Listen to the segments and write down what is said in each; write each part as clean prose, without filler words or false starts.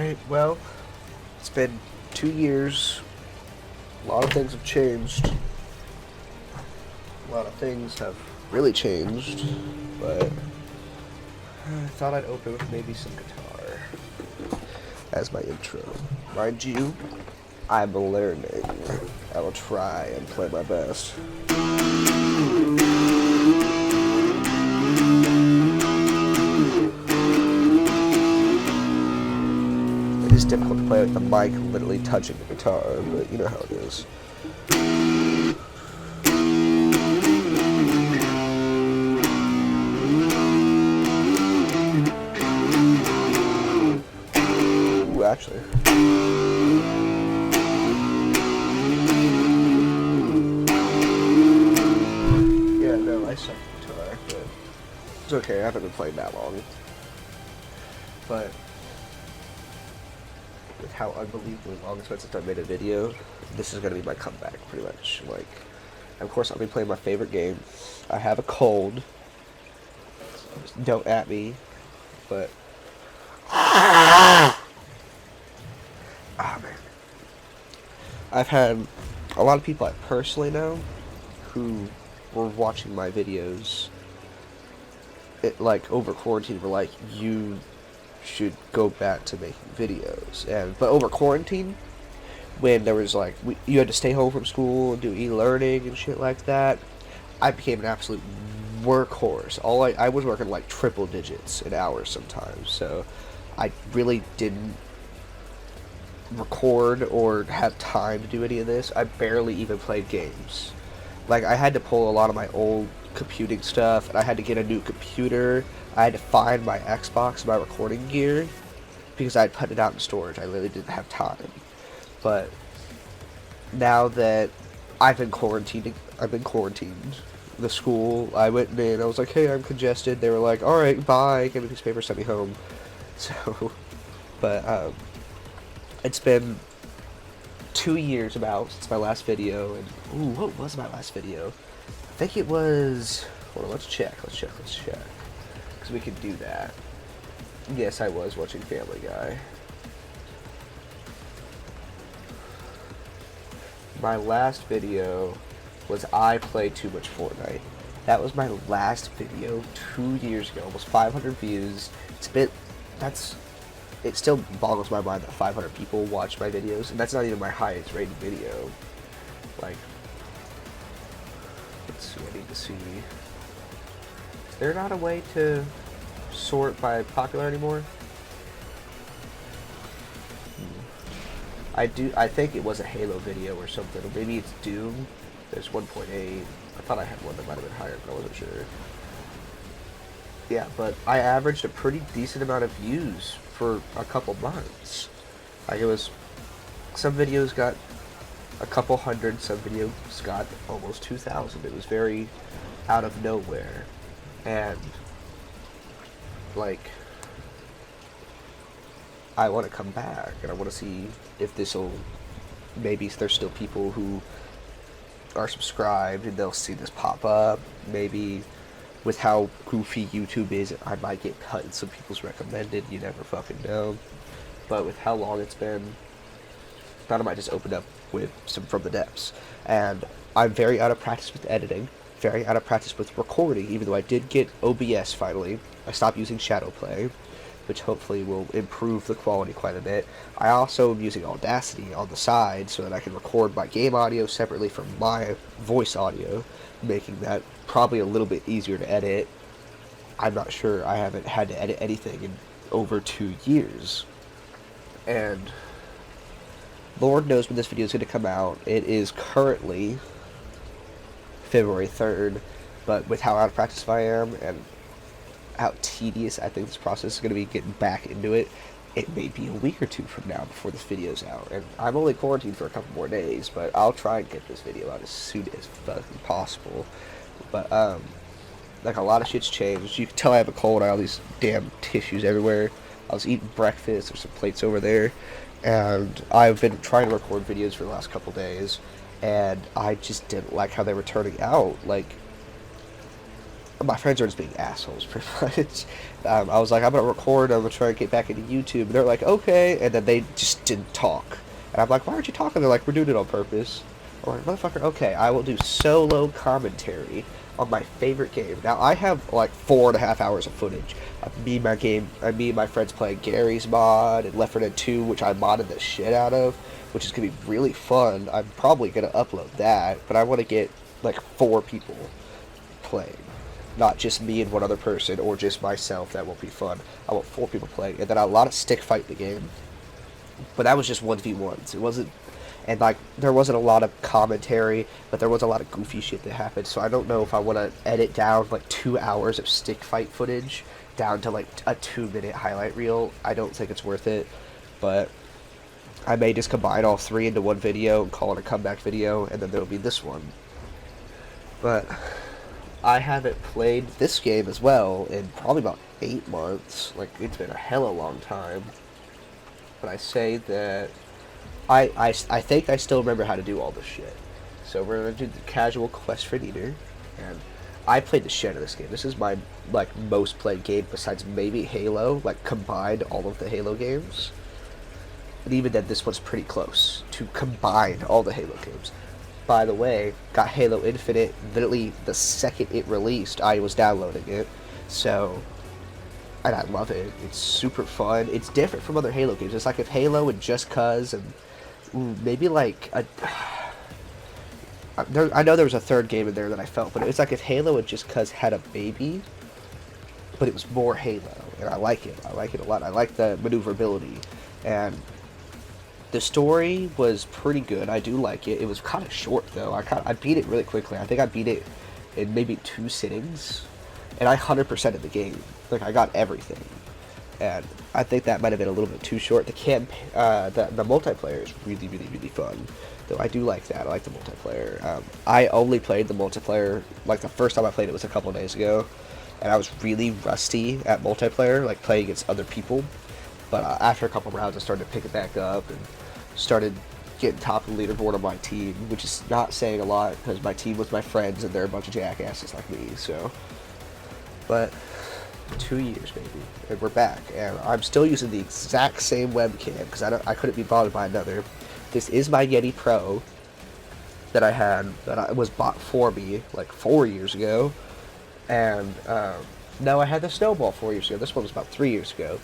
Alright, well, it's been 2 years. A lot of things have changed. A lot of things have really changed, but I thought I'd open with maybe some guitar as my intro. Mind you, I'm learning. I will try and play my best. It is difficult to play with the mic literally touching the guitar, but you know how it is. Ooh, actually. Yeah, no, I suck at guitar, but it's okay, I haven't been playing that long. But with how unbelievably long it's been since I made a video, this is gonna be my comeback, pretty much. Like, of course, I'll be playing my favorite game. I have a cold. Don't at me, but ah man, I've had a lot of people I personally know who were watching my videos. Like over quarantine, were like, you should go back to making videos. But over quarantine, when there was like you had to stay home from school and do e-learning and shit like that, I became an absolute workhorse. I was working like triple digits in hours sometimes, so I really didn't record or have time to do any of this. I barely even played games. Like, I had to pull a lot of my old computing stuff, and I had to get a new computer. I had to find my Xbox, my recording gear, because I had put it out in storage. I really didn't have time. But now that I've been quarantined. The school, I went in, I was like, hey, I'm congested. They were like, alright, bye, give me a piece of paper, send me home. So, but, it's been 2 years about since my last video, and, ooh, what was my last video? I think it was, hold on, let's check, because we could do that. Yes, I was watching Family Guy. My last video was I Play Too Much Fortnite. That was my last video 2 years ago, almost 500 views. It still boggles my mind that 500 people watch my videos, and that's not even my highest rated video. Like, let's see, I need to see. Is there not a way to sort by popular anymore? I think it was a Halo video or something, or maybe it's Doom. There's 1.8. I thought I had one that might have been higher, but I wasn't sure. Yeah, but I averaged a pretty decent amount of views for a couple months. Like, it was, some videos got a couple hundred, some videos got almost 2,000. It was very out of nowhere. And, like, I want to come back, and I want to see if this'll, maybe there's still people who are subscribed and they'll see this pop up. Maybe with how goofy YouTube is, I might get cut in some people's recommended. You never fucking know. But with how long it's been, I thought I might just open up with some From the Depths. And I'm very out of practice with editing, very out of practice with recording, even though I did get OBS finally. I stopped using Shadowplay, which hopefully will improve the quality quite a bit. I also am using Audacity on the side so that I can record my game audio separately from my voice audio, making that probably a little bit easier to edit. I'm not sure. I haven't had to edit anything in over 2 years. And Lord knows when this video is going to come out. It is currently February 3rd, but with how out of practice I am and how tedious I think this process is going to be getting back into it, it may be a week or two from now before this video's out. And I'm only quarantined for a couple more days, but I'll try and get this video out as soon as fucking possible. But, like, a lot of shit's changed. You can tell I have a cold. I have all these damn tissues everywhere. I was eating breakfast. There's some plates over there. And I've been trying to record videos for the last couple days, and I just didn't like how they were turning out. Like, my friends are just being assholes, pretty much. I was like, I'm gonna record. I'm gonna try to get back into YouTube. And they're like, okay, and then they just didn't talk. And I'm like, why aren't you talking? They're like, we're doing it on purpose. I'm like, motherfucker, okay, I will do solo commentary on my favorite game. Now I have like 4.5 hours of footage of me and my friends playing Gary's mod and Left 4 Dead 2, which I modded the shit out of, which is gonna be really fun. I'm probably gonna upload that, but I want to get like 4 people playing, not just me and one other person or just myself. That won't be fun. I want 4 people playing, and then a lot of stick fight the game. But that was just 1v1s. It wasn't, and like there wasn't a lot of commentary, but there was a lot of goofy shit that happened. So I don't know if I want to edit down like 2 hours of stick fight footage down to like a 2-minute highlight reel. I don't think it's worth it, but I may just combine all 3 into one video and call it a comeback video, and then there'll be this one. But I haven't played this game as well in probably about 8 months. Like, it's been a hella long time. But I say that I think I still remember how to do all this shit. So we're gonna do the casual quest for Neener, and I played the shit out of this game. This is my like most played game besides maybe Halo. Like combined all of the Halo games, and even then this one's pretty close to combine all the Halo games. By the way, got Halo Infinite literally the second it released. I was downloading it, so. And I love it. It's super fun. It's different from other Halo games. It's like if Halo and Just Cause and maybe like a... I know there was a third game in there that I felt, but it was like if Halo and Just Cause had a baby, but it was more Halo, and I like it. I like it a lot. I like the maneuverability, and the story was pretty good. I do like it. It was kind of short though. I beat it really quickly. I think I beat it in maybe 2 sittings, and I 100%ed the game. Like, I got everything, and I think that might have been a little bit too short. The multiplayer is really, really, really fun, though I do like that. I like the multiplayer. I only played the multiplayer, like, the first time I played it was a couple of days ago, and I was really rusty at multiplayer, like, playing against other people, but after a couple rounds, I started to pick it back up, and started getting top of the leaderboard on my team, which is not saying a lot, because my team was my friends, and they're a bunch of jackasses like me, so, but... 2 years, baby, and we're back, and I'm still using the exact same webcam because I couldn't be bothered by another. This is my Yeti Pro that I had that was bought for me like 4 years ago, and no, I had the Snowball 4 years ago. This one was about 3 years ago,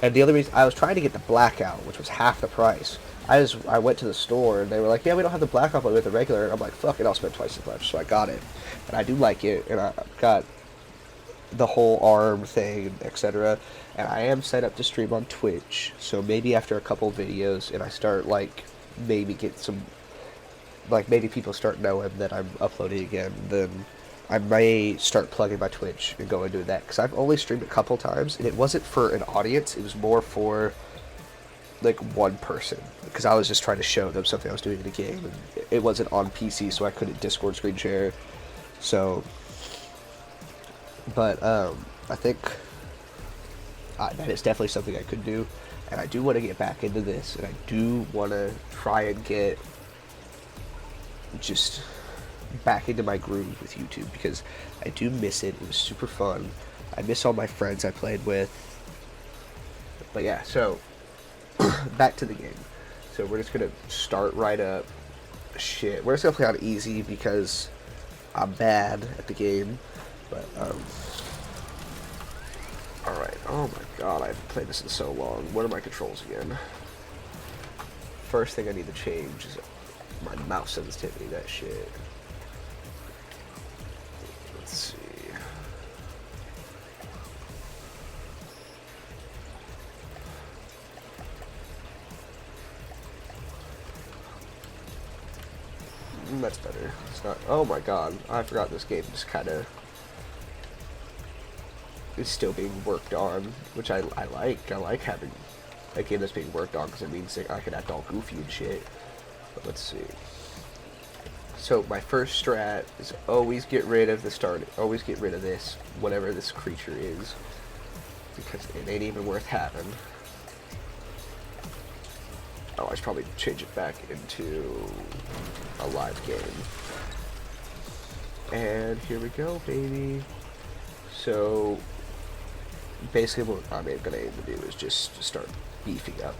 and the other reason I was trying to get the Blackout, which was half the price. I went to the store and they were like, yeah, we don't have the Blackout, but we have the regular. And I'm like, fuck it, I'll spend twice as much. So I got it, and I do like it, and I got the whole arm thing, etc. And I am set up to stream on Twitch, so maybe after a couple videos and I start like maybe get some, like maybe people start knowing that I'm uploading again, then I may start plugging my Twitch and go into that, because I've only streamed a couple times and it wasn't for an audience, it was more for like one person, because I was just trying to show them something I was doing in the game, and it wasn't on PC, so I couldn't Discord screen share. So but I think that is definitely something I could do, and I do want to get back into this, and I do want to try and get just back into my groove with YouTube, because I do miss it. It was super fun. I miss all my friends I played with. But yeah, so back to the game. So we're just gonna start right up. Shit, we're just gonna play on easy because I'm bad at the game. But, alright, oh my god, I haven't played this in so long. What are my controls again? First thing I need to change is my mouse sensitivity, that shit. Let's see. That's better. It's not, oh my god, I forgot this game just kinda is still being worked on, which I like. I like having a game that's being worked on, because it means that I can act all goofy and shit. But let's see. So my first strat is always get rid of always get rid of this, whatever this creature is, because it ain't even worth having. Oh, I should probably change it back into a live game. And here we go, baby. So basically what I'm gonna aim to do is just start beefing up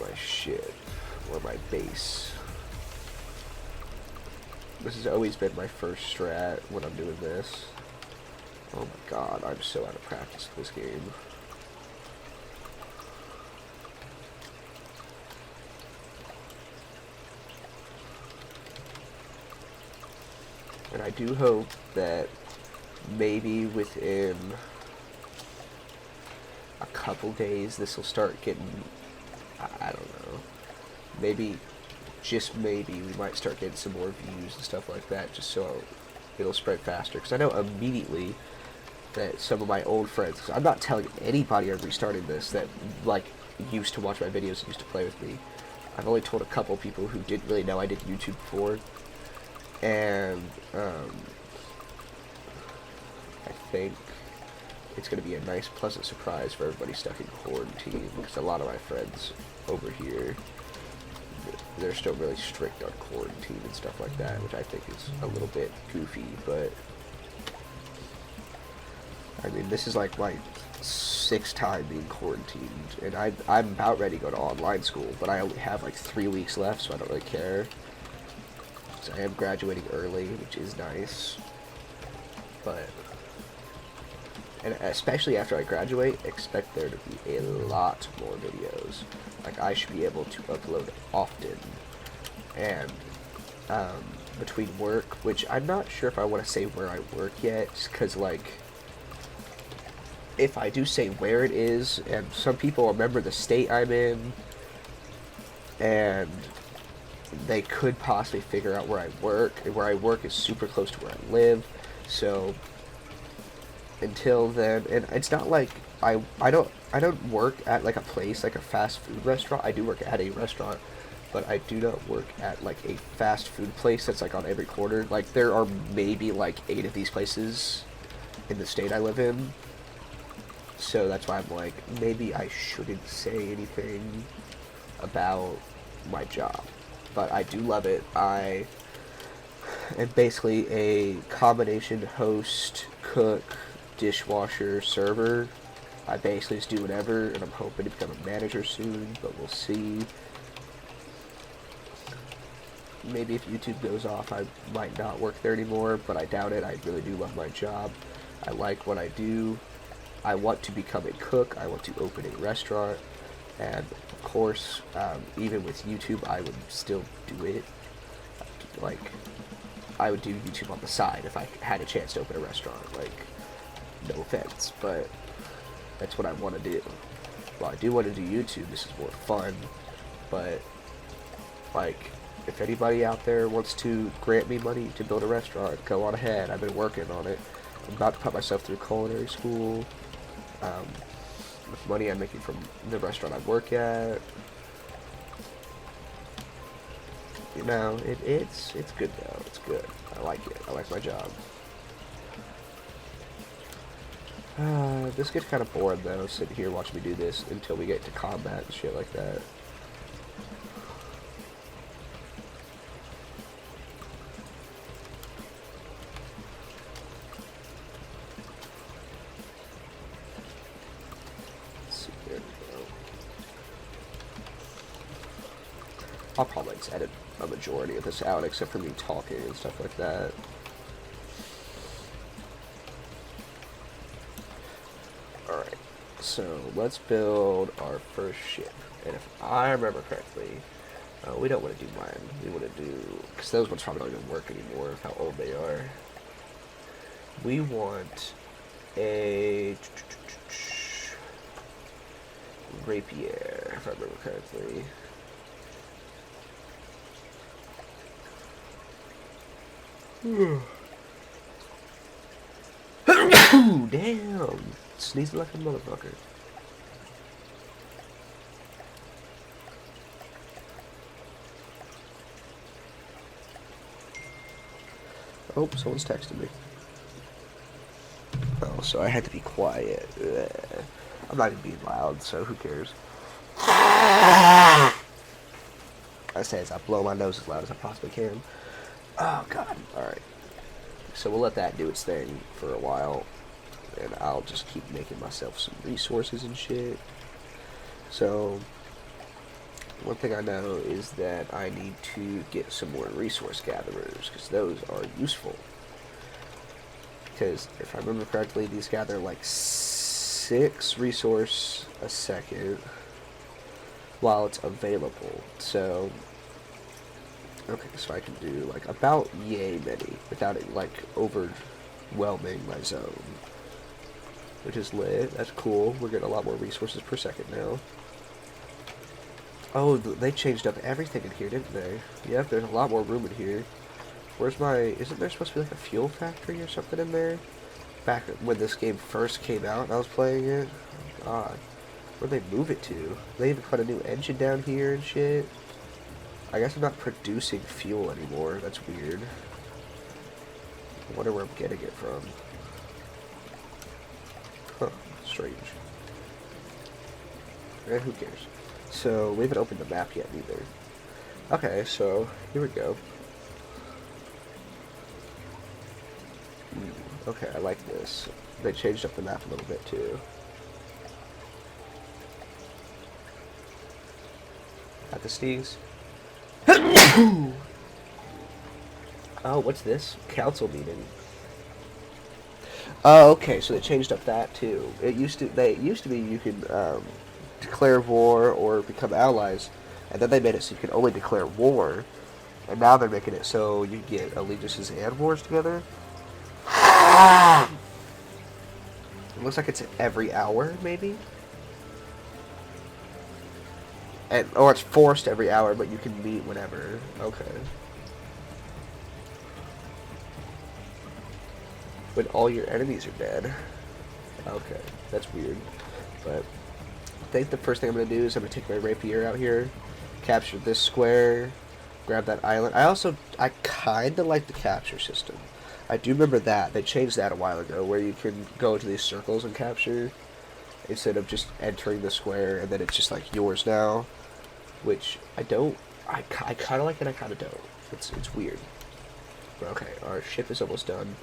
my shit, or my base. This has always been my first strat when I'm doing this. Oh my god, I'm so out of practice with this game. And I do hope that maybe within a couple days this will start getting, I don't know, maybe, just maybe, we might start getting some more views and stuff like that, just so it'll spread faster. Because I know immediately that some of my old friends, cause I'm not telling anybody I'm restarting this that, like, used to watch my videos and used to play with me. I've only told a couple people who didn't really know I did YouTube before. And I think it's going to be a nice, pleasant surprise for everybody stuck in quarantine, because a lot of my friends over here, they're still really strict on quarantine and stuff like that, which I think is a little bit goofy, but I mean, this is like my 6th time being quarantined, and I'm about ready to go to online school, but I only have like 3 weeks left, so I don't really care. So I am graduating early, which is nice, but, and especially after I graduate, expect there to be a lot more videos. Like, I should be able to upload often, and between work, which I'm not sure if I want to say where I work yet, because, like, if I do say where it is, and some people remember the state I'm in, and they could possibly figure out where I work, and where I work is super close to where I live, so until then, and it's not like I don't work at like a place, like a fast food restaurant. I do work at a restaurant, but I do not work at like a fast food place that's like on every corner. Like, there are maybe like 8 of these places in the state I live in, so that's why I'm like, maybe I shouldn't say anything about my job. But I do love it. I am basically a combination host, cook, dishwasher, server. I basically just do whatever, and I'm hoping to become a manager soon, but we'll see. Maybe if YouTube goes off, I might not work there anymore, but I doubt it. I really do love my job. I like what I do. I want to become a cook. I want to open a restaurant. And of course, even with YouTube, I would still do it. Like, I would do YouTube on the side if I had a chance to open a restaurant. Like, no offense, but that's what I want to do. Well, I do want to do YouTube. This is more fun. But, like, if anybody out there wants to grant me money to build a restaurant, go on ahead. I've been working on it. I'm about to put myself through culinary school. With money I'm making from the restaurant I work at. You know, it's good though. It's good. I like it. I like my job. This gets kind of boring though, sitting here watching me do this until we get to combat and shit like that. I'll probably just edit a majority of this out, except for me talking and stuff like that. Alright, so let's build our first ship. And if I remember correctly, we don't want to do mine. We want to do, because those ones probably don't even work anymore of how old they are. We want a rapier, if I remember correctly. Damn! Sneezing like a motherfucker. Oh, someone's texting me. Oh, so I had to be quiet. Ugh. I'm not even being loud, so who cares? I say as I blow my nose as loud as I possibly can. Oh, God. Alright. So we'll let that do its thing for a while, and I'll just keep making myself some resources and shit. So one thing I know is that I need to get some more resource gatherers, because those are useful. Because if I remember correctly, these gather like 6 resource a second while it's available. So, okay, so I can do like about yay many without it like overwhelming my zone. Which is lit. That's cool. We're getting a lot more resources per second now. Oh, they changed up everything in here, didn't they? Yep, there's a lot more room in here. Where's my... Isn't there supposed to be like a fuel factory or something in there? Back when this game first came out and I was playing it? Oh, God. Where'd they move it to? They even put a new engine down here and shit. I guess I'm not producing fuel anymore. That's weird. I wonder where I'm getting it from. Huh. Strange. Eh, who cares? So, we haven't opened the map yet either. Okay, so, here we go. Okay, I like this. They changed up the map a little bit too. Got the Stees. Oh, what's this? Council meeting. Oh, okay, so they changed up that too. It used to be you could declare war or become allies, and then they made it so you could only declare war, and now they're making it so you get allegiances and wars together. It looks like it's every hour, maybe, or it's forced every hour, but you can meet whenever. Okay. When all your enemies are dead. Okay, that's weird. But I think the first thing I'm going to do is I'm going to take my rapier out here, capture this square, grab that island. I kind of like the capture system. I do remember that. They changed that a while ago, where you can go into these circles and capture, instead of just entering the square, and then it's just like yours now. Which I kind of like it, I kind of don't. It's weird. But okay, our ship is almost done.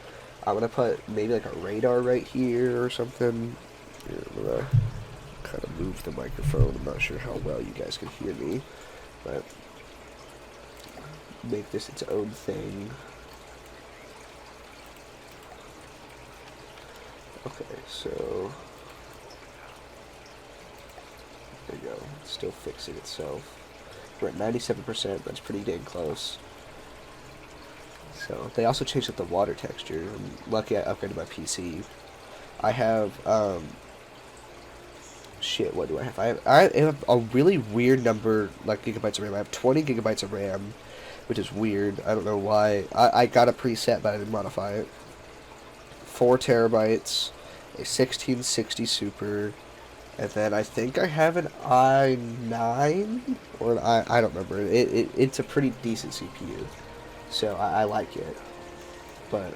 I'm gonna put maybe like a radar right here or something. Here, I'm gonna kind of move the microphone. I'm not sure how well you guys can hear me, but make this its own thing. Okay, so there you go. It's still fixing itself. We're at 97%. That's pretty dang close. So they also changed up the water texture. I'm lucky I upgraded my PC. I have shit. What do I have? I have a really weird number, like gigabytes of RAM. I have 20 gigabytes of RAM, which is weird. I don't know why. I got a preset, but I didn't modify it. 4 terabytes, a 1660 Super, and then I think I have an i9 or I don't remember. It's a pretty decent CPU. So I like it, but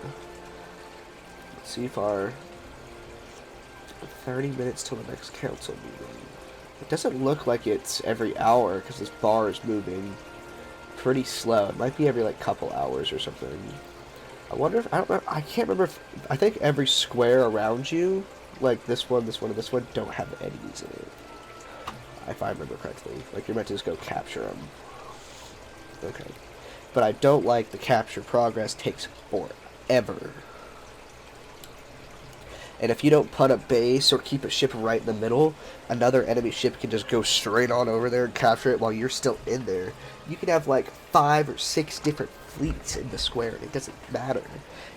let's see if our 30 minutes till the next council meeting. It doesn't look like it's every hour because this bar is moving pretty slow. It might be every like couple hours or something. I wonder if, I don't know, I can't remember if, I think every square around you, like this one, this one, and this one, don't have enemies in it. If I remember correctly. Like you're meant to just go capture them. Okay. But I don't like the capture progress takes forever. And if you don't put a base or keep a ship right in the middle, another enemy ship can just go straight on over there and capture it while you're still in there. You can have like 5 or 6 different fleets in the square, and it doesn't matter.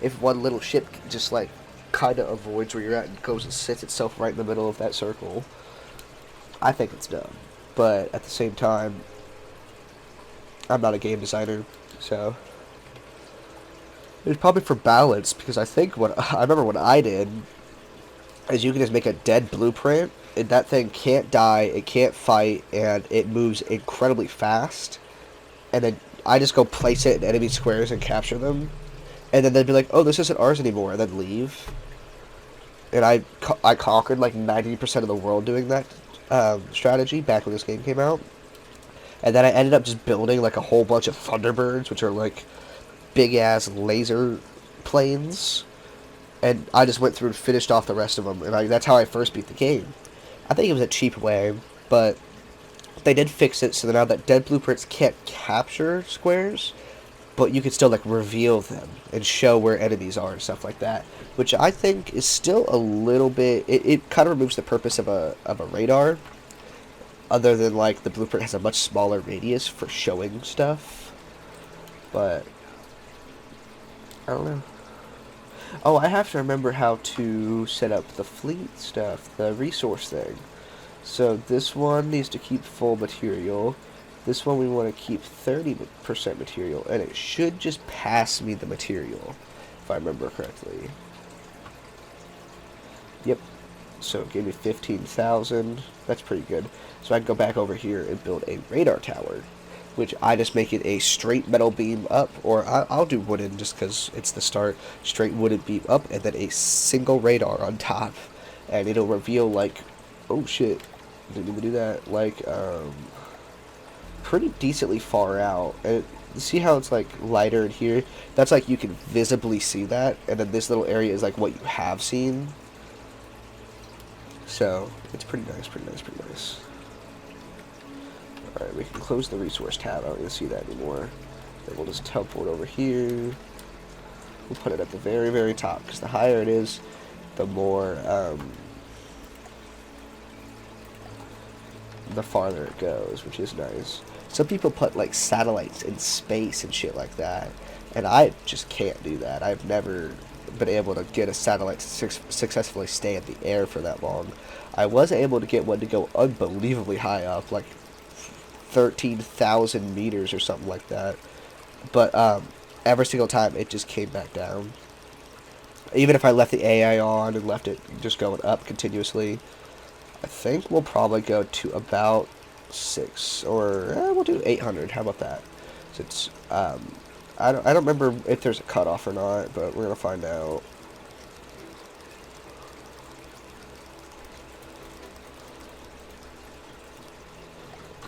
If one little ship just like kind of avoids where you're at and goes and sits itself right in the middle of that circle, I think it's dumb. But at the same time, I'm not a game designer. So it's probably for balance, because I think what I remember what I did is you can just make a dead blueprint, and that thing can't die, it can't fight, and it moves incredibly fast. And then I just go place it in enemy squares and capture them, and then they'd be like, "Oh, this isn't ours anymore," and then leave. And I conquered like 90% of the world doing that strategy back when this game came out. And then I ended up just building like a whole bunch of Thunderbirds, which are like big ass laser planes, and I just went through and finished off the rest of them, and that's how I first beat the game. I think it was a cheap way, but they did fix it so that now that Dead Blueprints can't capture squares, but you can still like reveal them and show where enemies are and stuff like that, which I think is still a little bit. It kind of removes the purpose of a radar, other than like the blueprint has a much smaller radius for showing stuff. But I don't know. Oh, I have to remember how to set up the fleet stuff, the resource thing. So this one needs to keep full material. This one we want to keep 30% material, and it should just pass me the material, if I remember correctly. Yep. So it gave me 15,000. That's pretty good. So I can go back over here and build a radar tower, which I just make it a straight metal beam up, or I'll do wooden just because it's the start. Straight wooden beam up, and then a single radar on top, and it'll reveal like, oh shit, didn't even do that. Like pretty decently far out. And see how it's like lighter in here? That's like you can visibly see that, and then this little area is like what you have seen. So it's pretty nice, pretty nice, pretty nice. Alright, we can close the resource tab. I don't even see that anymore. Then we'll just teleport over here. We'll put it at the very, very top, because the higher it is, the more, the farther it goes, which is nice. Some people put, like, satellites in space and shit like that, and I just can't do that. I've never been able to get a satellite to successfully stay in the air for that long. I was able to get one to go unbelievably high up, like 13,000 meters or something like that. But every single time it just came back down. Even if I left the AI on and left it just going up continuously, I think we'll probably go to about 6, or we'll do 800. How about that? Since I don't remember if there's a cutoff or not, but we're gonna find out.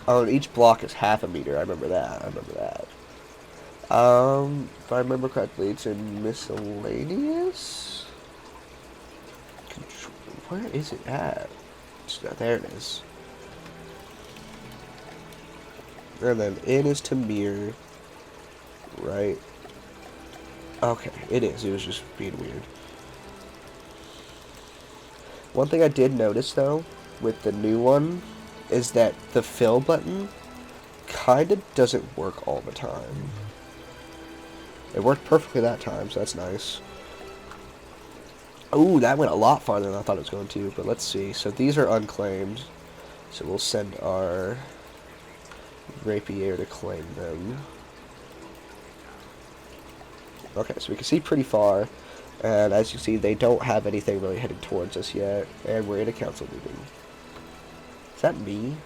Oh, and each block is half a meter. I remember that. I remember that. If I remember correctly, it's in miscellaneous. Where is it at? There it is. And then in is to mirror. Right. Okay, it is. It was just being weird. One thing I did notice, though, with the new one, is that the fill button kind of doesn't work all the time. It worked perfectly that time, so that's nice. Ooh, that went a lot farther than I thought it was going to, but let's see. So these are unclaimed, so we'll send our rapier to claim them. Okay, so we can see pretty far, and as you see, they don't have anything really heading towards us yet, and we're in a council meeting. Is that me?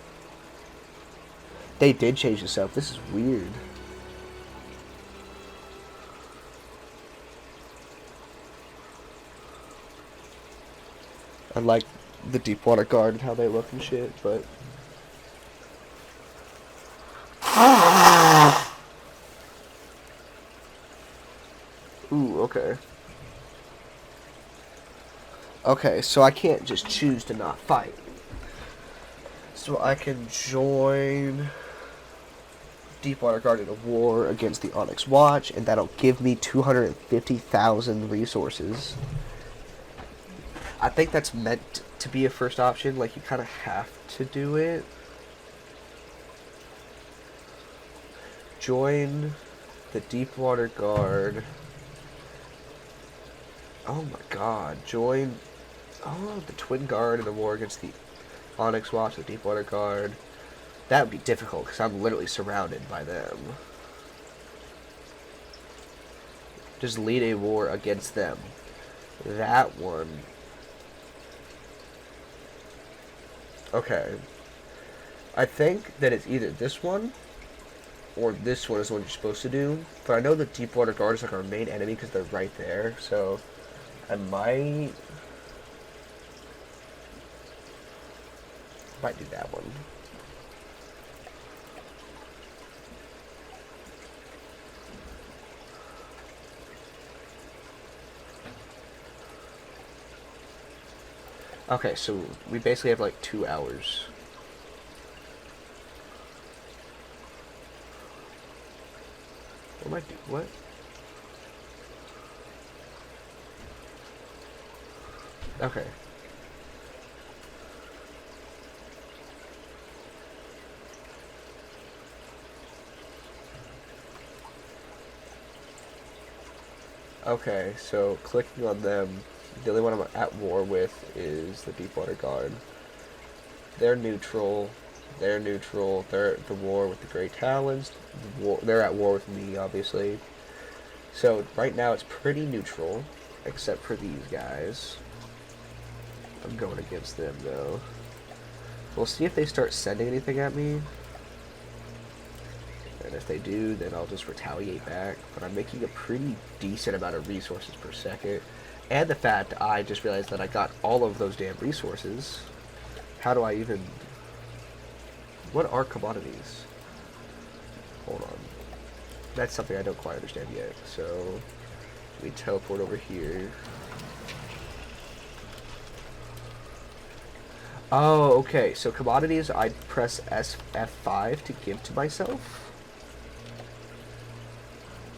They did change this up. This is weird. I like the Deepwater Guard and how they look and shit, but... Ooh, okay. Okay, so I can't just choose to not fight. So I can join Deepwater Guard in a war against the Onyx Watch, and that'll give me 250,000 resources. I think that's meant to be a first option, like you kind of have to do it. Join the Deepwater Guard. Oh my god, join the Twin Guard in a war against the Onyx Watch, the Deepwater Guard. That would be difficult because I'm literally surrounded by them. Just lead a war against them. That one. Okay. I think that it's either this one or this one is what you're supposed to do. But I know the Deepwater Guard is like our main enemy because they're right there. So I might do that one. Okay, so we basically have like 2 hours. What am I doing? What? Okay. Okay, so clicking on them, the only one I'm at war with is the Deepwater Guard. They're neutral. They're neutral. They're at the war with the Grey Talons. They're at war with me, obviously. So right now it's pretty neutral, except for these guys. I'm going against them though. We'll see if they start sending anything at me. And if they do, then I'll just retaliate back. But I'm making a pretty decent amount of resources per second. And the fact I just realized that I got all of those damn resources. How do I even... What are commodities? Hold on. That's something I don't quite understand yet. So, we teleport over here. Oh, okay. So commodities, I press F5 to give to myself.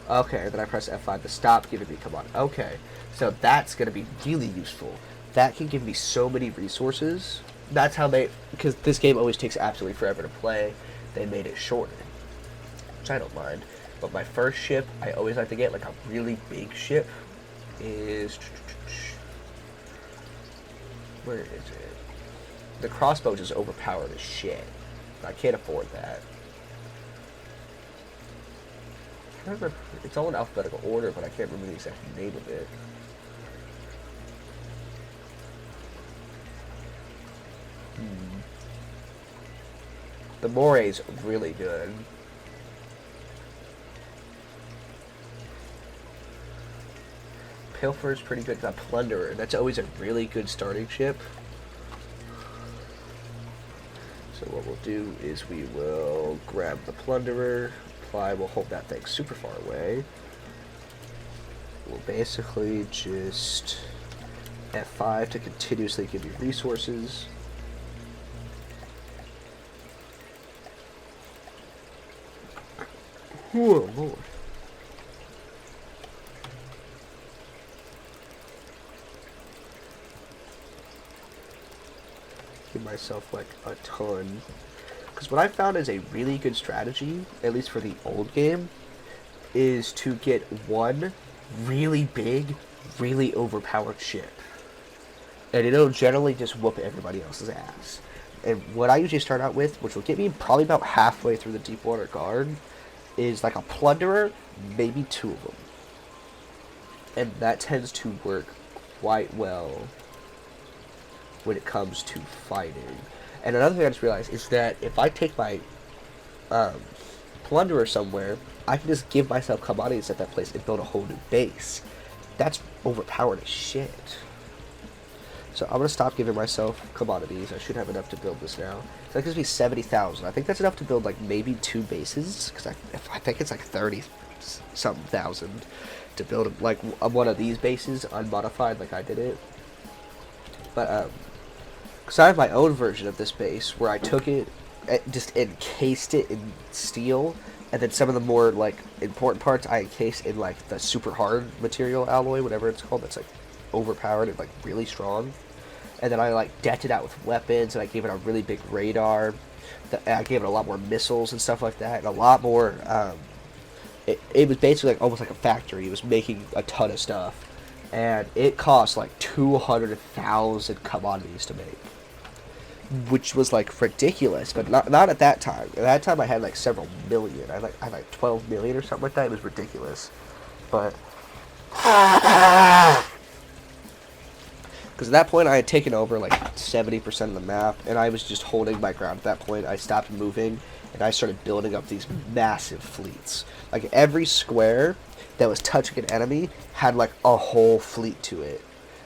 Okay, then I press F5 to stop giving me commodity. Okay, so that's going to be really useful. That can give me so many resources. That's how they... Because this game always takes absolutely forever to play. They made it shorter, which I don't mind. But my first ship, I always like to get like a really big ship, is... Where is it? The crossbow is overpowered as shit. I can't afford that. I can't remember. It's all in alphabetical order, but I can't remember the exact name of it. The Moray's really good. Pilfer's pretty good. The Plunderer, that's always a really good starting ship. So what we'll do is we will grab the Plunderer, apply, we'll hold that thing super far away. We'll basically just F5 to continuously give you resources. Oh, Lord. Give myself like a ton. Because what I found is a really good strategy, at least for the old game, is to get one really big, really overpowered ship. And it'll generally just whoop everybody else's ass. And what I usually start out with, which will get me probably about halfway through the Deepwater Guard, is like a Plunderer, maybe 2 of them. And that tends to work quite well when it comes to fighting. And another thing I just realized is that if I take my Plunderer somewhere, I can just give myself commodities at that place and build a whole new base. That's overpowered as shit. So I'm going to stop giving myself commodities. I should have enough to build this now. So that gives me 70,000. I think that's enough to build like maybe 2 bases. Because I think it's like 30-something thousand to build like one of these bases unmodified like I did it. But because I have my own version of this base where I took it, just encased it in steel, and then some of the more like important parts I encased in like the super hard material alloy, whatever it's called, that's like overpowered and like really strong. And then I like decked it out with weapons, and I gave it a really big radar. I gave it a lot more missiles and stuff like that, and a lot more. It was basically like almost like a factory. It was making a ton of stuff, and it cost like 200,000 commodities to make, which was like ridiculous. But not at that time. At that time, I had like several million. I had like 12 million or something like that. It was ridiculous, but. Because at that point, I had taken over like 70% of the map, and I was just holding my ground at that point. I stopped moving, and I started building up these massive fleets. Like, every square that was touching an enemy had like a whole fleet to it,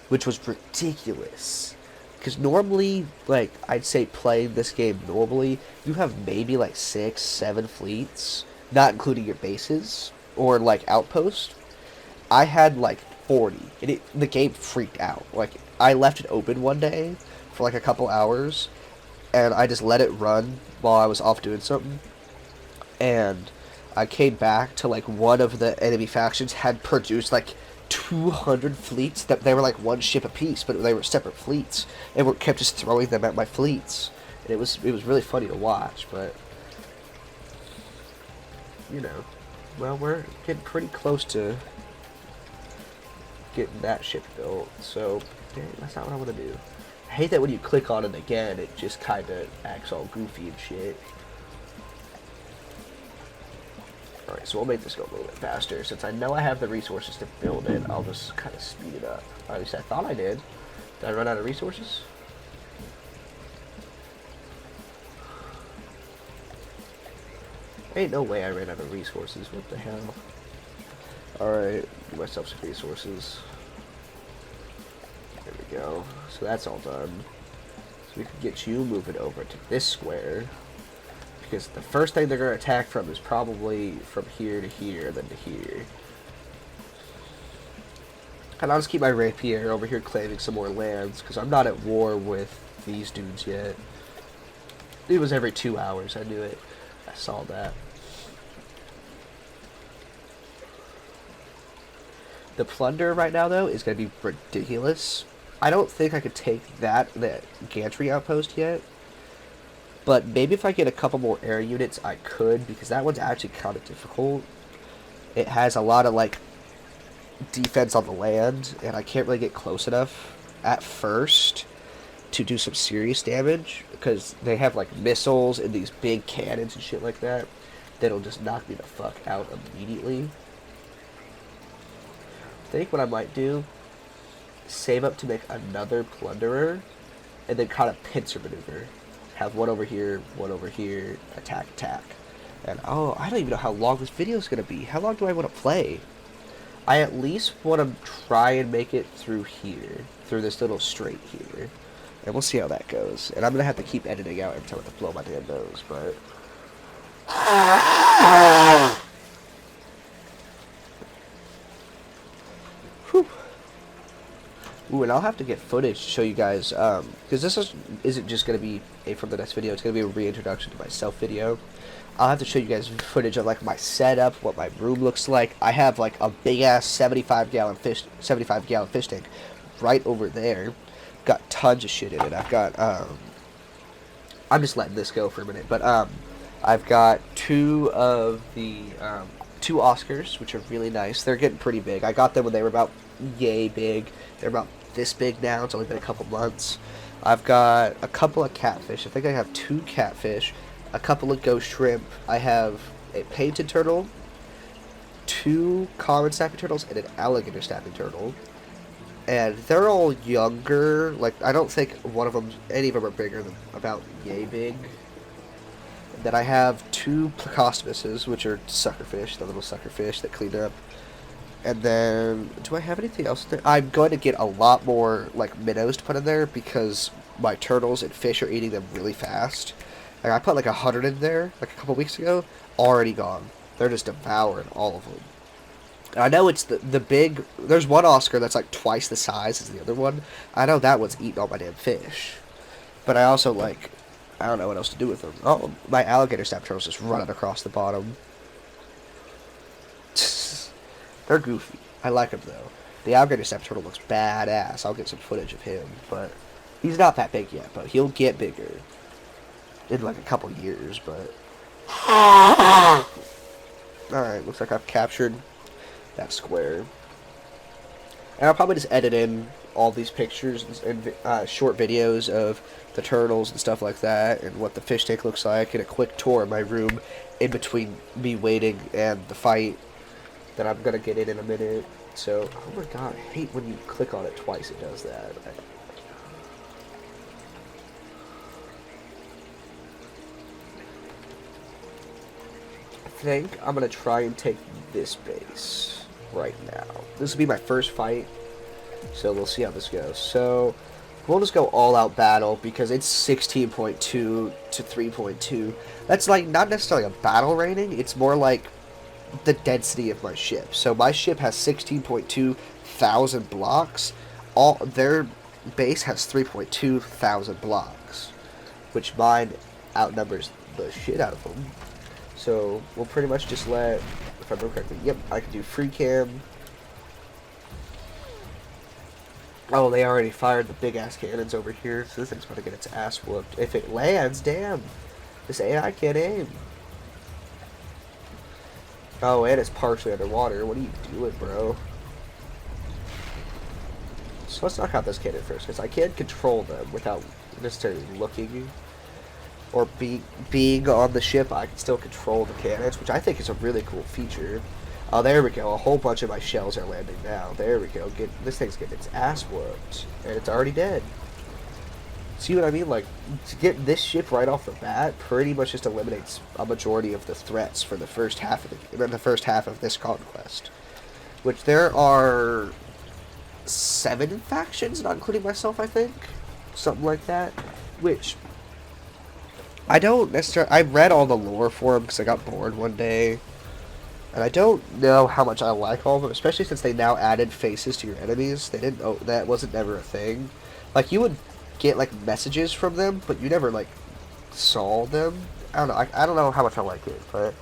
which was ridiculous. Because normally, like, I'd say playing this game normally, you have maybe like 6, 7 fleets, not including your bases, or like outposts. I had like 40, and the game freaked out. Like, I left it open one day, for like a couple hours, and I just let it run while I was off doing something. And I came back to like one of the enemy factions had produced like 200 fleets that they were like one ship apiece, but they were separate fleets, and we kept just throwing them at my fleets. And it was really funny to watch, but you know, well, we're getting pretty close to getting that ship built. So dang, that's not what I want to do. I hate that when you click on it again, it just kind of acts all goofy and shit. Alright, so we'll make this go a little bit faster. Since I know I have the resources to build it, I'll just kind of speed it up. Or at least I thought I did. Did I run out of resources? Ain't no way I ran out of resources. What the hell? Alright, give myself some resources. There we go. So that's all done. So we can get you moving over to this square. Because the first thing they're going to attack from is probably from here to here, then to here. And I'll just keep my rapier over here claiming some more lands, because I'm not at war with these dudes yet. It was every 2 hours, I knew it. I saw that. The plunder right now, though, is going to be ridiculous. I don't think I could take that gantry outpost yet. But maybe if I get a couple more air units, I could, because that one's actually kind of difficult. It has a lot of, like, defense on the land, and I can't really get close enough at first to do some serious damage, because they have, like, missiles and these big cannons and shit like that that'll just knock me the fuck out immediately. I think what I might do, save up to make another plunderer, and then kind of pincer maneuver. Have one over here, attack, attack. And, oh, I don't even know how long this video is going to be. How long do I want to play? I at least want to try and make it through here, through this little strait here. And we'll see how that goes. And I'm going to have to keep editing out every time I have to blow my damn nose, but... Whew. Ooh, and I'll have to get footage to show you guys, because this isn't just going to be a from the next video, it's going to be a reintroduction to myself video. I'll have to show you guys footage of, like, my setup, what my room looks like. I have, like, a big-ass 75-gallon fish tank right over there. Got tons of shit in it. I've got, I'm just letting this go for a minute, but, I've got two of the, two Oscars, which are really nice. They're getting pretty big. I got them when they were about yay big. They're about this big now. It's only been a couple months. I've got a couple of catfish. I think I have 2 catfish, a couple of ghost shrimp. I have a painted turtle, 2 common snapping turtles, and an alligator snapping turtle. And they're all younger. Like, I don't think any of them are bigger than about yay big. And then I have 2 plecostomuses, which are suckerfish, the little suckerfish that clean up. And then, do I have anything else there? I'm going to get a lot more, like, minnows to put in there, because my turtles and fish are eating them really fast. Like, I put, like, 100 in there, like, a couple weeks ago, already gone. They're just devouring all of them. And I know it's the big, there's one Oscar that's, like, twice the size as the other one. I know that one's eating all my damn fish. But I also, like, I don't know what else to do with them. Oh, my alligator snap turtles just running across the bottom. They're goofy. I like them, though. The alligator snap turtle looks badass. I'll get some footage of him, but he's not that big yet, but he'll get bigger in, like, a couple years, but... Alright, looks like I've captured that square. And I'll probably just edit in all these pictures and short videos of the turtles and stuff like that, and what the fish tank looks like, and a quick tour of my room in between me waiting and the fight that I'm gonna get in a minute. So, oh my god, I hate when you click on it twice, it does that. I think I'm gonna try and take this base right now. This will be my first fight, so we'll see how this goes. So, we'll just go all-out battle, because it's 16.2 to 3.2. That's, like, not necessarily a battle rating, it's more like the density of my ship. So my ship has 16.2 thousand blocks. They're base has 3.2 thousand blocks, which mine outnumbers the shit out of them. So we'll pretty much just let, if I remember correctly, yep, I can do free cam. Oh, they already fired the big ass cannons over here, so this thing's about to get its ass whooped. If it lands, damn, this AI can't aim. Oh, and it's partially underwater. What are you doing, bro? So let's knock out this cannon first, because I can control them without necessarily looking or being on the ship. I can still control the cannons, which I think is a really cool feature. Oh, there we go. A whole bunch of my shells are landing now. There we go. This thing's getting its ass whooped, and it's already dead. See what I mean? Like, to get this ship right off the bat pretty much just eliminates a majority of the threats for the first half of this conquest. Which there are 7 factions, not including myself, I think. Something like that. Which I don't necessarily... I read all the lore for them because I got bored one day. And I don't know how much I like all of them, especially since they now added faces to your enemies. They didn't... Oh, that wasn't never a thing. Like, you would get, like, messages from them, but you never, like, saw them. I don't know. I don't know how much I like it, but...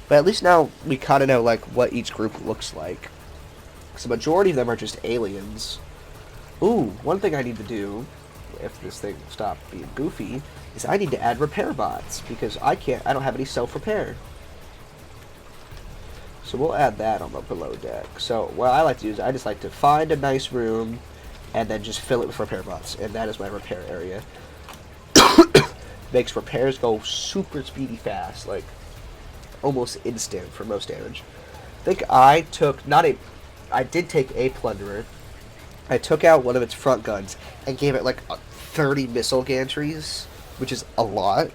But at least now we kind of know, like, what each group looks like. Because the majority of them are just aliens. Ooh, one thing I need to do, if this thing stopped being goofy, is I need to add repair bots. Because I don't have any self-repair. So we'll add that on the below deck. So what I like to do is I just like to find a nice room and then just fill it with repair bots. And that is my repair area. Makes repairs go super speedy fast. Like, almost instant for most damage. I think I took, I did take a plunderer. I took out one of its front guns and gave it like 30 missile gantries, which is a lot.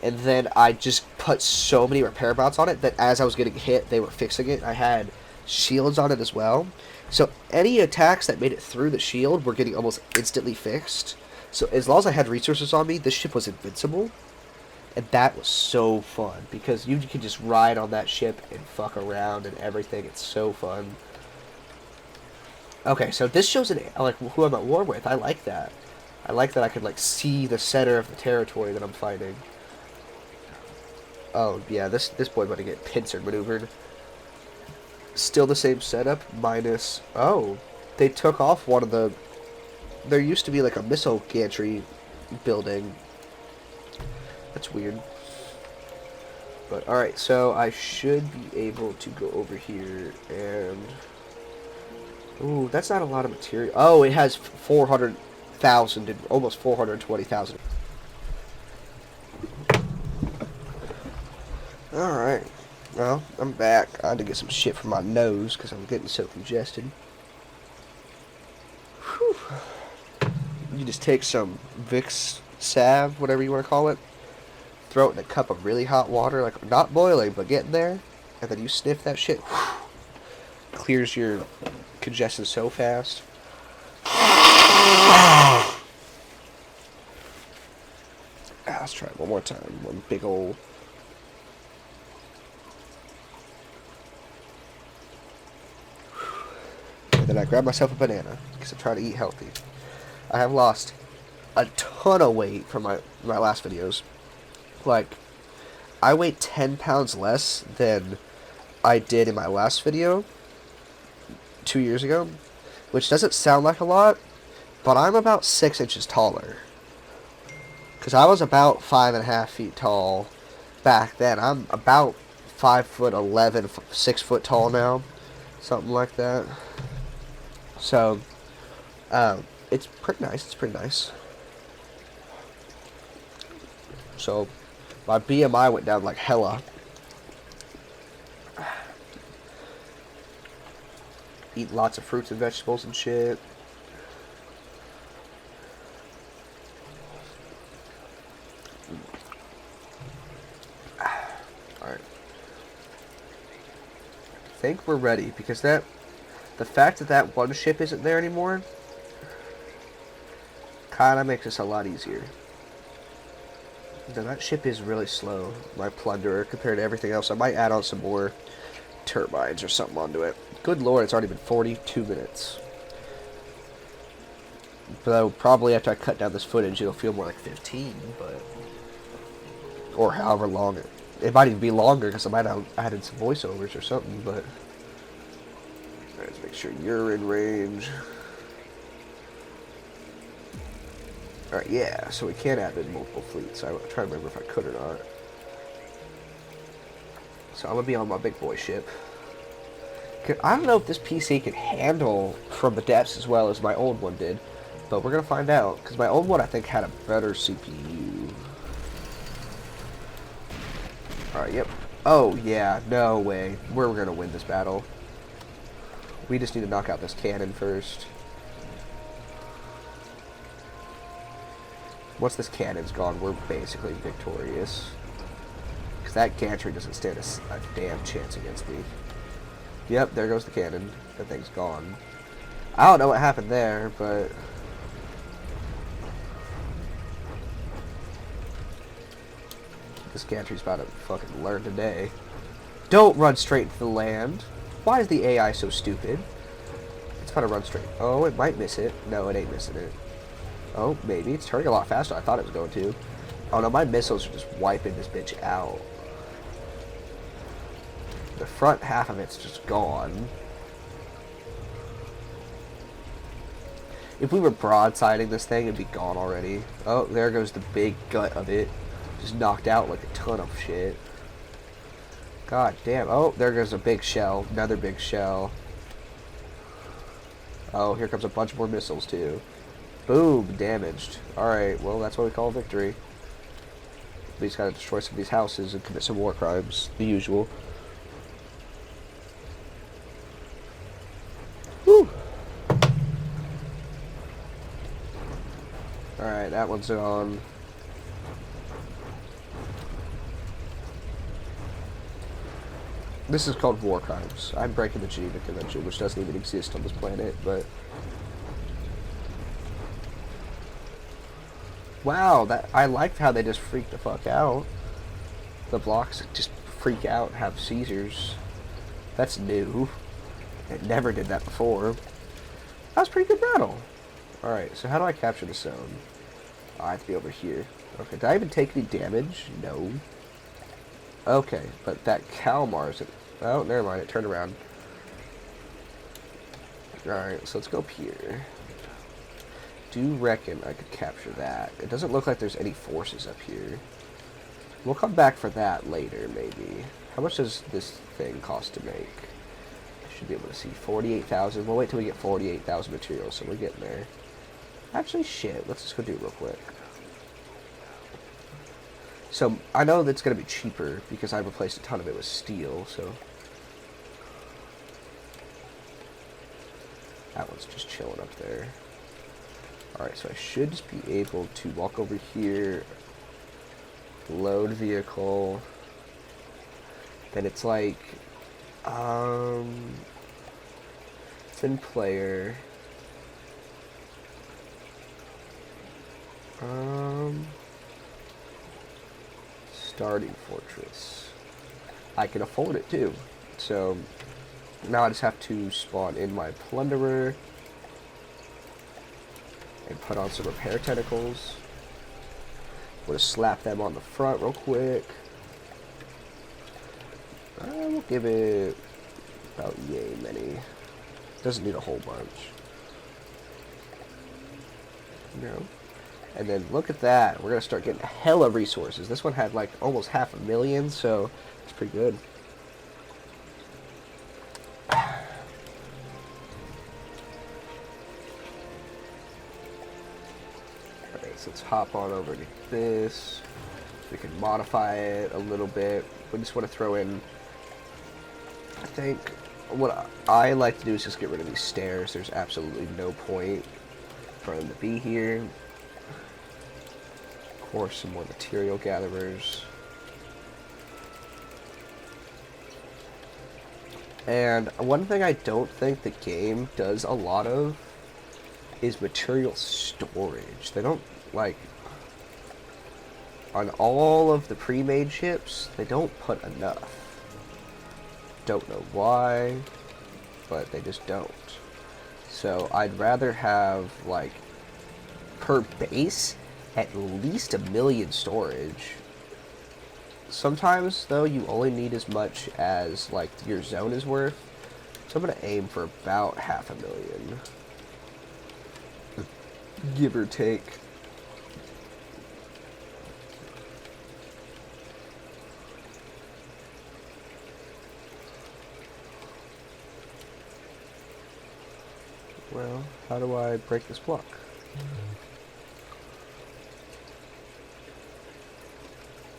And then I just put so many repair bots on it that as I was getting hit, they were fixing it. I had shields on it as well. So any attacks that made it through the shield were getting almost instantly fixed. So as long as I had resources on me, this ship was invincible. And that was so fun, because you can just ride on that ship and fuck around and everything. It's so fun. Okay, so this shows like who I'm at war with. I like that. I like that I could like see the center of the territory that I'm fighting. Oh yeah, this boy about to get pincer maneuvered. Still the same setup, minus... Oh, they took off one of the... There used to be like a missile gantry building. That's weird. But alright, so I should be able to go over here and... Ooh, that's not a lot of material. Oh, it has 400,000 and almost 420,000. Alright. Well, I'm back. I had to get some shit from my nose because I'm getting so congested. Whew. You just take some Vicks salve, whatever you want to call it, throw it in a cup of really hot water, like not boiling, but getting there, and then you sniff that shit. Whew. Clears your congestion so fast. Let's try it one more time. One big old... And then I grab myself a banana, because I'm trying to eat healthy. I have lost a ton of weight from my last videos. Like, I weigh 10 pounds less than I did in my last video 2 years ago, which doesn't sound like a lot, but I'm about 6 inches taller. Because I was about 5.5 feet tall back then. I'm about 5'11", 6 foot tall now, something like that. So, it's pretty nice. It's pretty nice. So, my BMI went down like hella. Eat lots of fruits and vegetables and shit. Alright. I think we're ready, because the fact that that one ship isn't there anymore kind of makes this a lot easier. Now, that ship is really slow, my plunderer, compared to everything else. I might add on some more turbines or something onto it. Good lord, it's already been 42 minutes. Though probably after I cut down this footage, it'll feel more like 15, but... Or however long it might even be longer, because I might have added some voiceovers or something, but... Alright, let's make sure you're in range. Alright, yeah, so we can add in multiple fleets. I'm trying to remember if I could or not. So I'm going to be on my big boy ship. I don't know if this PC can handle from the depths as well as my old one did, but we're going to find out, because my old one I think had a better CPU. Alright, yep. Oh, yeah, no way. We're going to win this battle. We just need to knock out this cannon first. Once this cannon's gone, we're basically victorious. Because that gantry doesn't stand a damn chance against me. Yep, there goes the cannon. That thing's gone. I don't know what happened there, but... This gantry's about to fucking learn today. Don't run straight into the land. Why is the AI so stupid? It's about to run straight. Oh, it might miss it. No, it ain't missing it. Oh, maybe. It's turning a lot faster than I thought it was going to. Oh no, my missiles are just wiping this bitch out. The front half of it's just gone. If we were broadsiding this thing, it'd be gone already. Oh, there goes the big gut of it. Just knocked out like a ton of shit. God damn. Oh, there goes a big shell. Another big shell. Oh, here comes a bunch more missiles too. Boom, damaged. Alright, well, that's what we call victory. We just gotta destroy some of these houses and commit some war crimes. The usual. Whew. Alright, that one's gone. This is called war crimes. I'm breaking the Geneva Convention, which doesn't even exist on this planet, but... Wow, that I liked how they just freaked the fuck out. The blocks just freak out and have seizures. That's new. It never did that before. That was a pretty good battle. Alright, so how do I capture the zone? Oh, I have to be over here. Okay, did I even take any damage? No. Okay, but that Kalmar's... Oh, never mind, it turned around. Alright, so let's go up here. Do reckon I could capture that. It doesn't look like there's any forces up here. We'll come back for that later, maybe. How much does this thing cost to make? I should be able to see 48,000. We'll wait till we get 48,000 materials, so we're getting there. Actually, shit. Let's just go do it real quick. So, I know that's going to be cheaper because I replaced a ton of it with steel, so... That one's just chilling up there. Alright, so I should just be able to walk over here, load vehicle, then it's like, it's in player, starting fortress. I can afford it too, so now I just have to spawn in my plunderer, and put on some repair tentacles. We'll just slap them on the front real quick. We'll give it about yay many. Doesn't need a whole bunch. No. And then look at that. We're gonna start getting hella resources. This one had like almost 500,000, so it's pretty good. Let's hop on over to this. We can modify it a little bit. We just want to throw in, I think, what I like to do is just get rid of these stairs. There's absolutely no point for them to be here. Of course, some more material gatherers. And one thing I don't think the game does a lot of is material storage. They don't, like, on all of the pre-made ships, they don't put enough. don't know why, but they just don't. So I'd rather have, like, per base, at least 1 million storage. Sometimes, though, you only need as much as, like, your zone is worth. So I'm going to aim for about 500,000. Give or take. Well, how do I break this block?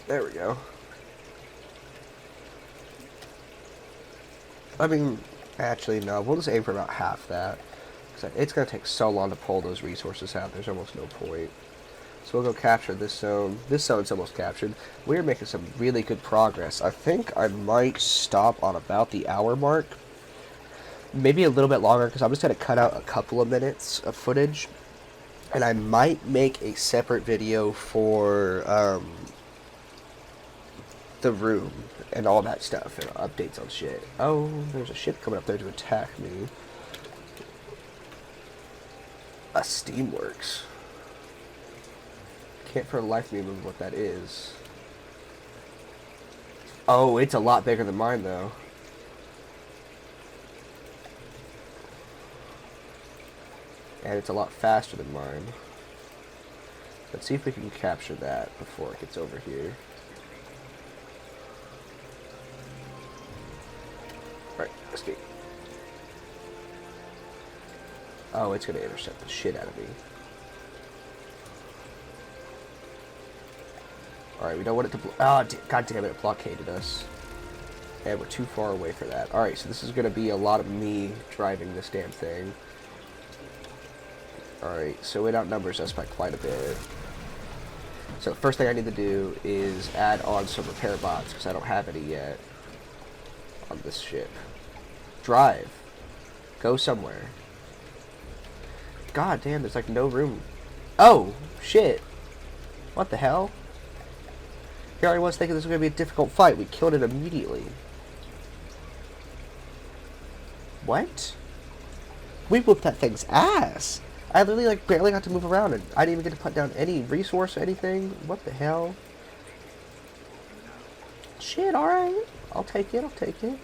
There we go. I mean, actually, no. We'll just aim for about half that. It's going to take so long to pull those resources out. There's almost no point. So we'll go capture this zone. This zone's almost captured. We're making some really good progress. I think I might stop on about the hour mark. Maybe a little bit longer, because I'm just going to cut out a couple of minutes of footage. And I might make a separate video for the room and all that stuff and updates on shit. Oh, there's a ship coming up there to attack me. A Steamworks. Can't for the life of me remember what that is. Oh, it's a lot bigger than mine, though. And it's a lot faster than mine. Let's see if we can capture that before it gets over here. Alright, escape. Oh, it's gonna intercept the shit out of me. Alright, we don't want it to... Oh, god damn it blockaded us. And we're too far away for that. Alright, so this is gonna be a lot of me driving this damn thing. Alright, so it outnumbers us by quite a bit. So the first thing I need to do is add on some repair bots, because I don't have any yet on this ship. Drive. Go somewhere. God damn, there's like no room. Oh, shit. What the hell? Here I was thinking this was going to be a difficult fight. We killed it immediately. What? We whooped that thing's ass. I literally like barely got to move around and I didn't even get to put down any resource or anything. What the hell? Shit, alright. I'll take it, I'll take it.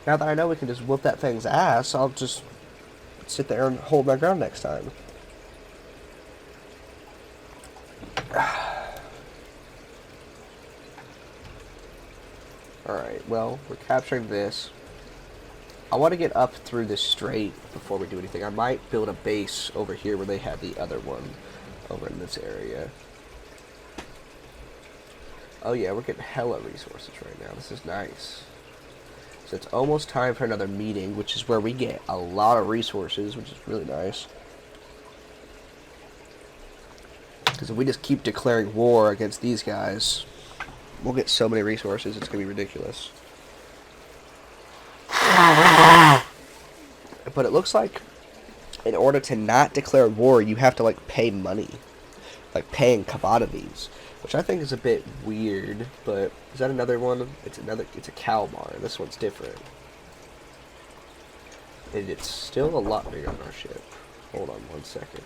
Now that I know we can just whoop that thing's ass, I'll just sit there and hold my ground next time. Alright, well, we're capturing this. I want to get up through this strait before we do anything. I might build a base over here where they had the other one over in this area. Oh yeah, we're getting hella resources right now. This is nice. So it's almost time for another meeting, which is where we get a lot of resources, which is really nice. Because if we just keep declaring war against these guys, we'll get so many resources, it's going to be ridiculous. But it looks like in order to not declare war, you have to like pay money, like paying commodities, which I think is a bit weird. But is that another one? It's a Kalmar. This one's different, and it's still a lot bigger than our ship. Hold on 1 second.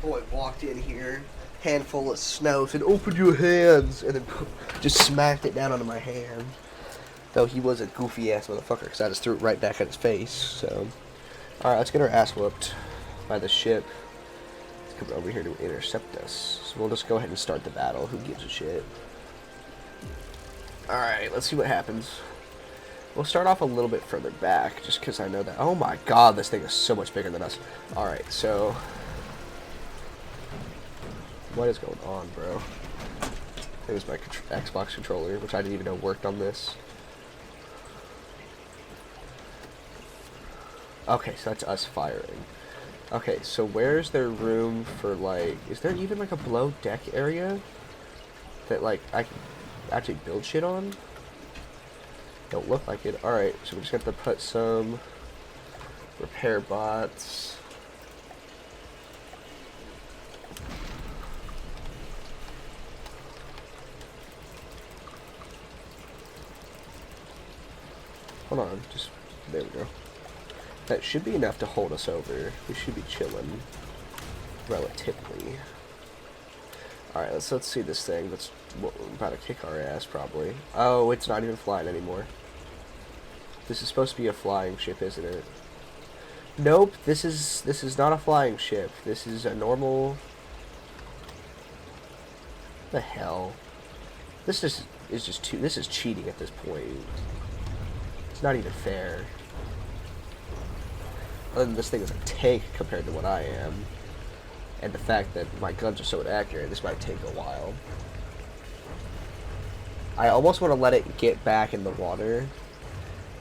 Boy walked in here, handful of snow, said, "Open your hands," and then just smacked it down onto my hand. Though he was a goofy ass motherfucker, because I just threw it right back at his face. So, alright, let's get our ass whooped by the ship. It's coming over here to intercept us. So we'll just go ahead and start the battle. Who gives a shit? Alright, let's see what happens. We'll start off a little bit further back, just because I know that... Oh my god, this thing is so much bigger than us. Alright, so... What is going on, bro? It was my Xbox controller, which I didn't even know worked on this. Okay, so that's us firing. Okay, so where's there room for, like... Is there even, like, a below deck area? that, like, I can actually build shit on? Don't look like it. Alright, so we just have to put some repair bots. Hold on, just, there we go. That should be enough to hold us over. We should be chilling, relatively. Alright, let's see this thing that's about to kick our ass, probably. Oh, it's not even flying anymore. This is supposed to be a flying ship, isn't it? Nope, this is not a flying ship. This is a normal... The hell? This is cheating at this point. It's not even fair. Other than this thing is a tank compared to what I am. And the fact that my guns are so inaccurate, this might take a while. I almost want to let it get back in the water,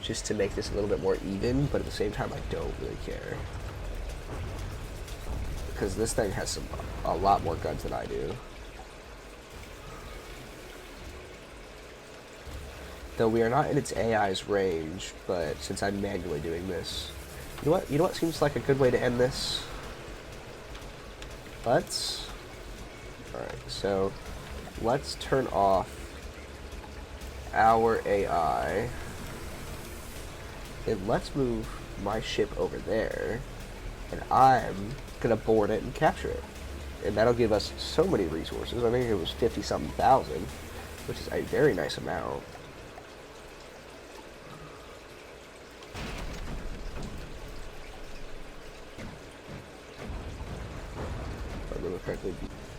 just to make this a little bit more even, but at the same time I don't really care. Because this thing has a lot more guns than I do. Though we are not in its AI's range, but since I'm manually doing this... You know what seems like a good way to end this? Alright, so let's turn off our AI. And let's move my ship over there. And I'm gonna board it and capture it. And that'll give us so many resources. I think it was 50-something thousand, which is a very nice amount.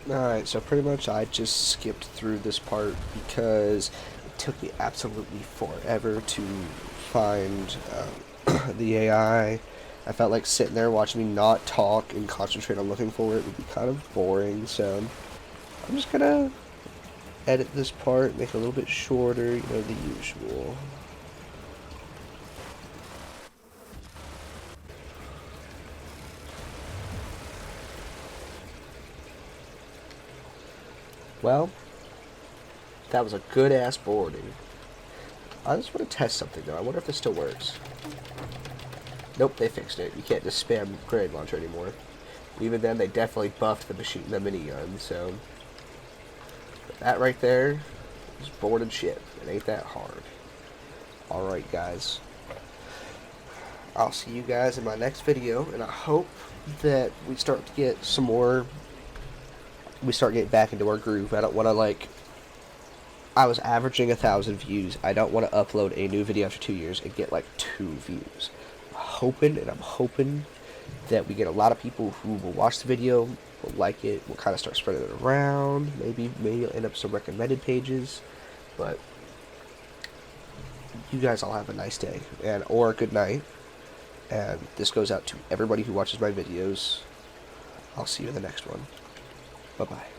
Alright, so pretty much I just skipped through this part because it took me absolutely forever to find the AI. I felt like sitting there watching me not talk and concentrate on looking for it would be kind of boring, so I'm just gonna edit this part, make it a little bit shorter, you know, the usual. Well, that was a good-ass boarding. I just want to test something, though. I wonder if this still works. Nope, they fixed it. You can't just spam grenade launcher anymore. Even then, they definitely buffed the minigun, so... But that right there is boarded ship. It ain't that hard. Alright, guys. I'll see you guys in my next video, and I hope that we start to get some more... We start getting back into our groove. I don't want to, like... I was averaging 1,000 views. I don't want to upload a new video after 2 years and get, like, 2 views. I'm hoping that we get a lot of people who will watch the video, will like it, will kind of start spreading it around. Maybe it'll end up some recommended pages. But you guys all have a nice day, or a good night. And this goes out to everybody who watches my videos. I'll see you in the next one. Bye-bye.